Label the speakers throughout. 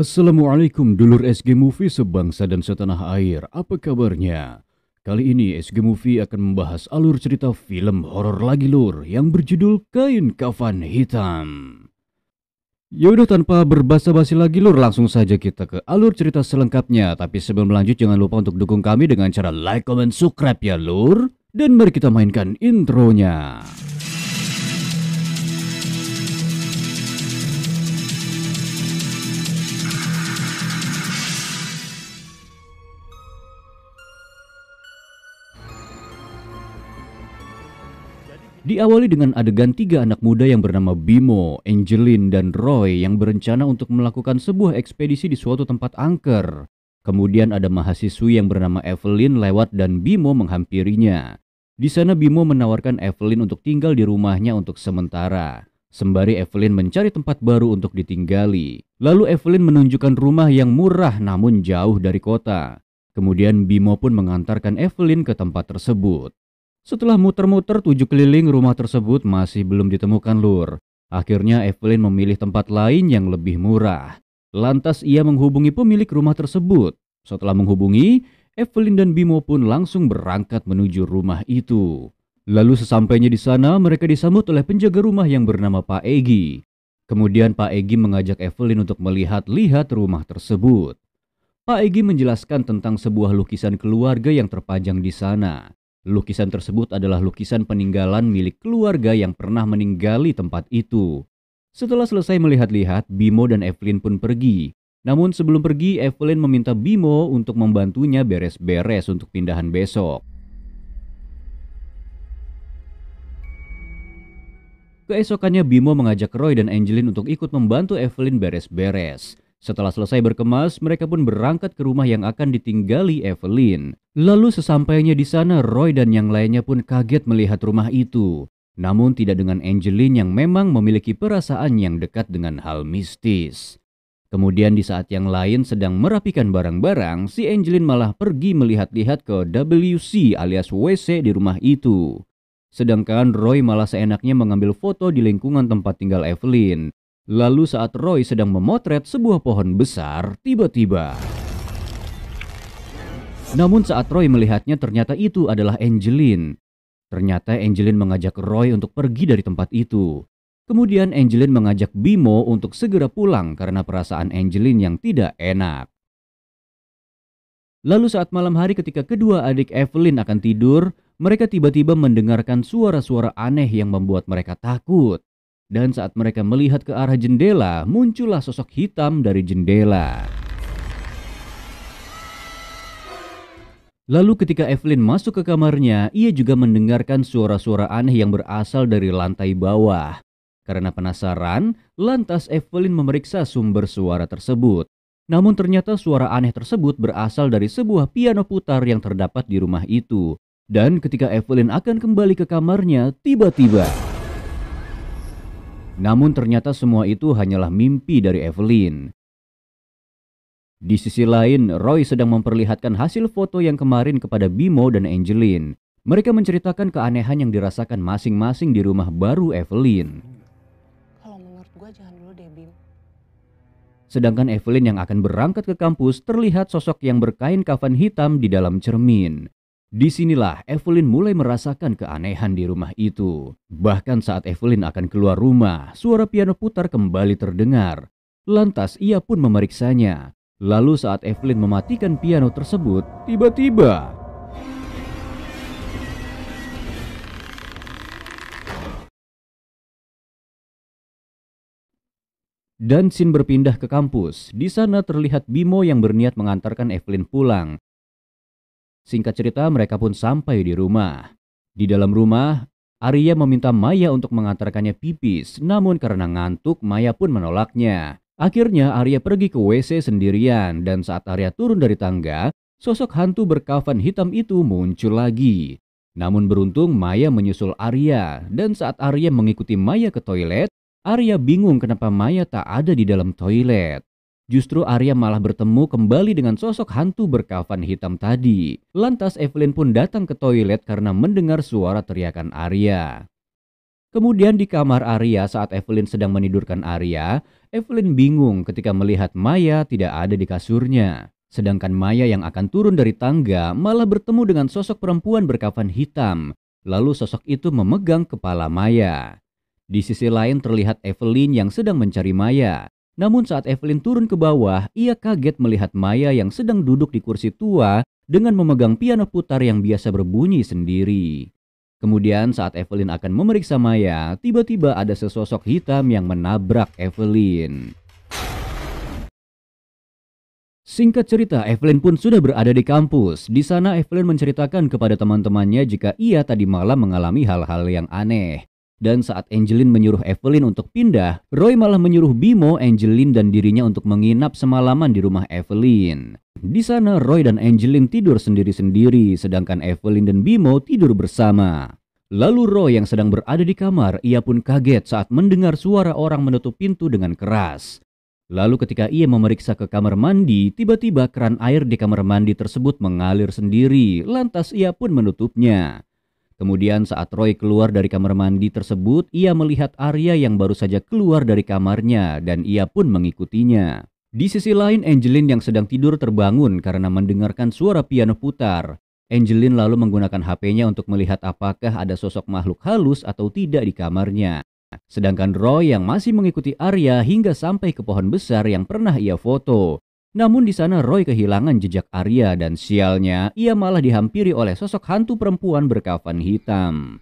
Speaker 1: Assalamualaikum dulur SG Movie sebangsa dan setanah air, apa kabarnya? Kali ini SG Movie akan membahas alur cerita film horor lagi lur yang berjudul Kain Kafan Hitam. Yaudah tanpa berbasa-basi lagi lur, langsung saja kita ke alur cerita selengkapnya. Tapi sebelum lanjut jangan lupa untuk dukung kami dengan cara like, comment, subscribe ya lur. Dan mari kita mainkan intronya. Diawali dengan adegan tiga anak muda yang bernama Bimo, Angeline, dan Roy yang berencana untuk melakukan sebuah ekspedisi di suatu tempat angker. Kemudian ada mahasiswi yang bernama Evelyn lewat dan Bimo menghampirinya. Di sana Bimo menawarkan Evelyn untuk tinggal di rumahnya untuk sementara. Sembari Evelyn mencari tempat baru untuk ditinggali. Lalu Evelyn menunjukkan rumah yang murah namun jauh dari kota. Kemudian Bimo pun mengantarkan Evelyn ke tempat tersebut. Setelah muter-muter 7 keliling rumah tersebut masih belum ditemukan lur. Akhirnya Evelyn memilih tempat lain yang lebih murah. Lantas ia menghubungi pemilik rumah tersebut. Setelah menghubungi, Evelyn dan Bimo pun langsung berangkat menuju rumah itu. Lalu sesampainya di sana mereka disambut oleh penjaga rumah yang bernama Pak Egi. Kemudian Pak Egi mengajak Evelyn untuk melihat-lihat rumah tersebut. Pak Egi menjelaskan tentang sebuah lukisan keluarga yang terpajang di sana. Lukisan tersebut adalah lukisan peninggalan milik keluarga yang pernah meninggali tempat itu. Setelah selesai melihat-lihat, Bimo dan Evelyn pun pergi. Namun sebelum pergi, Evelyn meminta Bimo untuk membantunya beres-beres untuk pindahan besok. Keesokannya Bimo mengajak Roy dan Angeline untuk ikut membantu Evelyn beres-beres. Setelah selesai berkemas, mereka pun berangkat ke rumah yang akan ditinggali Evelyn. Lalu sesampainya di sana, Roy dan yang lainnya pun kaget melihat rumah itu. Namun tidak dengan Angeline yang memang memiliki perasaan yang dekat dengan hal mistis. Kemudian di saat yang lain sedang merapikan barang-barang, si Angeline malah pergi melihat-lihat ke WC alias WC di rumah itu. Sedangkan Roy malah seenaknya mengambil foto di lingkungan tempat tinggal Evelyn. Lalu saat Roy sedang memotret sebuah pohon besar, tiba-tiba. Namun saat Roy melihatnya ternyata itu adalah Angeline. Ternyata Angeline mengajak Roy untuk pergi dari tempat itu. Kemudian Angeline mengajak Bimo untuk segera pulang karena perasaan Angeline yang tidak enak. Lalu saat malam hari ketika kedua adik Evelyn akan tidur, mereka tiba-tiba mendengarkan suara-suara aneh yang membuat mereka takut. Dan saat mereka melihat ke arah jendela, muncullah sosok hitam dari jendela. Lalu ketika Evelyn masuk ke kamarnya, ia juga mendengarkan suara-suara aneh yang berasal dari lantai bawah. Karena penasaran, lantas Evelyn memeriksa sumber suara tersebut. Namun ternyata suara aneh tersebut berasal dari sebuah piano putar yang terdapat di rumah itu. Dan ketika Evelyn akan kembali ke kamarnya, tiba-tiba. Namun ternyata semua itu hanyalah mimpi dari Evelyn. Di sisi lain, Roy sedang memperlihatkan hasil foto yang kemarin kepada Bimo dan Angeline. Mereka menceritakan keanehan yang dirasakan masing-masing di rumah baru Evelyn.
Speaker 2: Kalau menurut gue jangan dulu deh, Bim.
Speaker 1: Sedangkan Evelyn yang akan berangkat ke kampus terlihat sosok yang berkain kafan hitam di dalam cermin. Disinilah Evelyn mulai merasakan keanehan di rumah itu. Bahkan saat Evelyn akan keluar rumah, suara piano putar kembali terdengar. Lantas ia pun memeriksanya. Lalu saat Evelyn mematikan piano tersebut, tiba-tiba. Dan scene berpindah ke kampus. Di sana terlihat Bimo yang berniat mengantarkan Evelyn pulang. Singkat cerita, mereka pun sampai di rumah. Di dalam rumah, Arya meminta Maya untuk mengantarkannya pipis. Namun karena ngantuk, Maya pun menolaknya. Akhirnya Arya pergi ke WC sendirian. Dan saat Arya turun dari tangga, sosok hantu berkafan hitam itu muncul lagi. Namun beruntung Maya menyusul Arya. Dan saat Arya mengikuti Maya ke toilet, Arya bingung kenapa Maya tak ada di dalam toilet. Justru Arya malah bertemu kembali dengan sosok hantu berkafan hitam tadi. Lantas Evelyn pun datang ke toilet karena mendengar suara teriakan Arya. Kemudian di kamar Arya saat Evelyn sedang menidurkan Arya, Evelyn bingung ketika melihat Maya tidak ada di kasurnya. Sedangkan Maya yang akan turun dari tangga malah bertemu dengan sosok perempuan berkafan hitam. Lalu sosok itu memegang kepala Maya. Di sisi lain terlihat Evelyn yang sedang mencari Maya. Namun saat Evelyn turun ke bawah, ia kaget melihat Maya yang sedang duduk di kursi tua dengan memegang piano putar yang biasa berbunyi sendiri. Kemudian saat Evelyn akan memeriksa Maya, tiba-tiba ada sesosok hitam yang menabrak Evelyn. Singkat cerita, Evelyn pun sudah berada di kampus. Di sana Evelyn menceritakan kepada teman-temannya jika ia tadi malam mengalami hal-hal yang aneh. Dan saat Angeline menyuruh Evelyn untuk pindah, Roy malah menyuruh Bimo, Angeline dan dirinya untuk menginap semalaman di rumah Evelyn. Di sana Roy dan Angeline tidur sendiri-sendiri, sedangkan Evelyn dan Bimo tidur bersama. Lalu Roy yang sedang berada di kamar, ia pun kaget saat mendengar suara orang menutup pintu dengan keras. Lalu ketika ia memeriksa ke kamar mandi, tiba-tiba keran air di kamar mandi tersebut mengalir sendiri, lantas ia pun menutupnya. Kemudian saat Roy keluar dari kamar mandi tersebut, ia melihat Arya yang baru saja keluar dari kamarnya dan ia pun mengikutinya. Di sisi lain, Angeline yang sedang tidur terbangun karena mendengarkan suara piano putar. Angeline lalu menggunakan HP-nya untuk melihat apakah ada sosok makhluk halus atau tidak di kamarnya. Sedangkan Roy yang masih mengikuti Arya hingga sampai ke pohon besar yang pernah ia foto. Namun di sana Roy kehilangan jejak Arya dan sialnya ia malah dihampiri oleh sosok hantu perempuan berkafan hitam.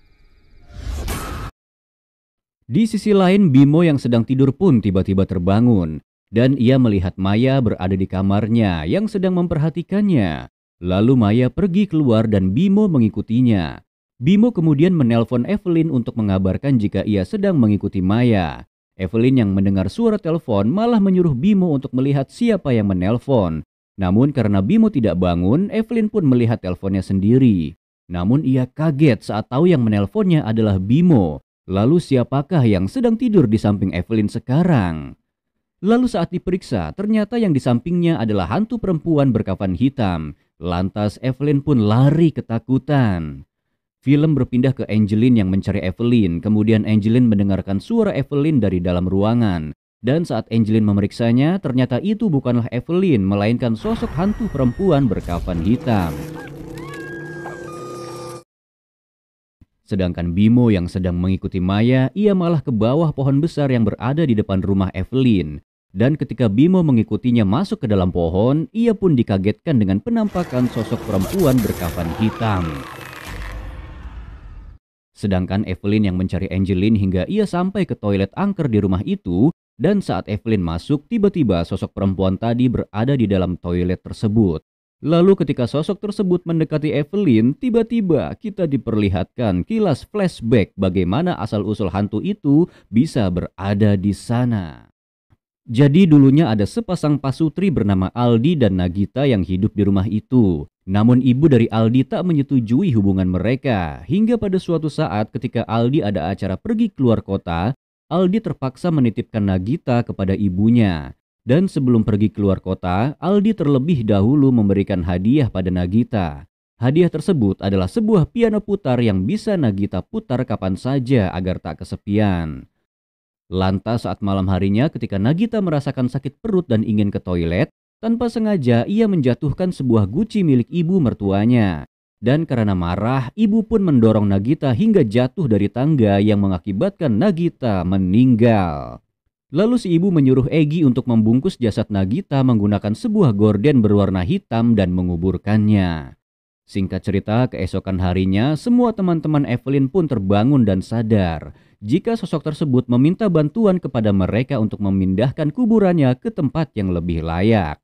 Speaker 1: Di sisi lain, Bimo yang sedang tidur pun tiba-tiba terbangun. Dan ia melihat Maya berada di kamarnya yang sedang memperhatikannya. Lalu Maya pergi keluar dan Bimo mengikutinya. Bimo kemudian menelpon Evelyn untuk mengabarkan jika ia sedang mengikuti Maya. Evelyn yang mendengar suara telepon malah menyuruh Bimo untuk melihat siapa yang menelpon. Namun karena Bimo tidak bangun, Evelyn pun melihat teleponnya sendiri. Namun ia kaget saat tahu yang menelponnya adalah Bimo. Lalu siapakah yang sedang tidur di samping Evelyn sekarang? Lalu saat diperiksa, ternyata yang di sampingnya adalah hantu perempuan berkafan hitam. Lantas Evelyn pun lari ketakutan. Film berpindah ke Angeline yang mencari Evelyn. Kemudian Angeline mendengarkan suara Evelyn dari dalam ruangan. Dan saat Angeline memeriksanya, ternyata itu bukanlah Evelyn, melainkan sosok hantu perempuan berkafan hitam. Sedangkan Bimo yang sedang mengikuti Maya, ia malah ke bawah pohon besar yang berada di depan rumah Evelyn. Dan ketika Bimo mengikutinya masuk ke dalam pohon, ia pun dikagetkan dengan penampakan sosok perempuan berkafan hitam. Sedangkan Evelyn yang mencari Angeline hingga ia sampai ke toilet angker di rumah itu, dan saat Evelyn masuk, tiba-tiba sosok perempuan tadi berada di dalam toilet tersebut. Lalu ketika sosok tersebut mendekati Evelyn, tiba-tiba kita diperlihatkan kilas flashback bagaimana asal-usul hantu itu bisa berada di sana. Jadi dulunya ada sepasang pasutri bernama Aldi dan Nagita yang hidup di rumah itu. Namun ibu dari Aldi tak menyetujui hubungan mereka. Hingga pada suatu saat ketika Aldi ada acara pergi keluar kota, Aldi terpaksa menitipkan Nagita kepada ibunya. Dan sebelum pergi keluar kota, Aldi terlebih dahulu memberikan hadiah pada Nagita. Hadiah tersebut adalah sebuah piano putar yang bisa Nagita putar kapan saja agar tak kesepian. Lantas saat malam harinya ketika Nagita merasakan sakit perut dan ingin ke toilet, tanpa sengaja ia menjatuhkan sebuah guci milik ibu mertuanya. Dan karena marah, ibu pun mendorong Nagita hingga jatuh dari tangga yang mengakibatkan Nagita meninggal. Lalu si ibu menyuruh Egy untuk membungkus jasad Nagita menggunakan sebuah gorden berwarna hitam dan menguburkannya. Singkat cerita, keesokan harinya semua teman-teman Evelyn pun terbangun dan sadar jika sosok tersebut meminta bantuan kepada mereka untuk memindahkan kuburannya ke tempat yang lebih layak.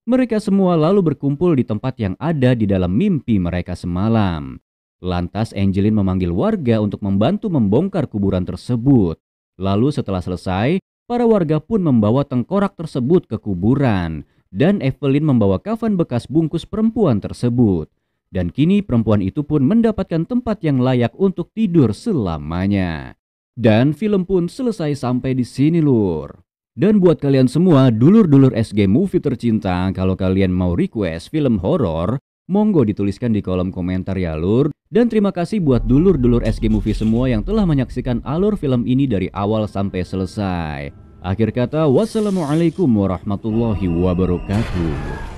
Speaker 1: Mereka semua lalu berkumpul di tempat yang ada di dalam mimpi mereka semalam. Lantas Angeline memanggil warga untuk membantu membongkar kuburan tersebut. Lalu setelah selesai, para warga pun membawa tengkorak tersebut ke kuburan. Dan Evelyn membawa kafan bekas bungkus perempuan tersebut. Dan kini perempuan itu pun mendapatkan tempat yang layak untuk tidur selamanya. Dan film pun selesai sampai di sini lur. Dan buat kalian semua dulur-dulur SG Movie tercinta, kalau kalian mau request film horor, Monggo dituliskan di kolom komentar ya lur. Dan terima kasih buat dulur-dulur SG Movie semua yang telah menyaksikan alur film ini dari awal sampai selesai. Akhir kata, wassalamualaikum warahmatullahi wabarakatuh.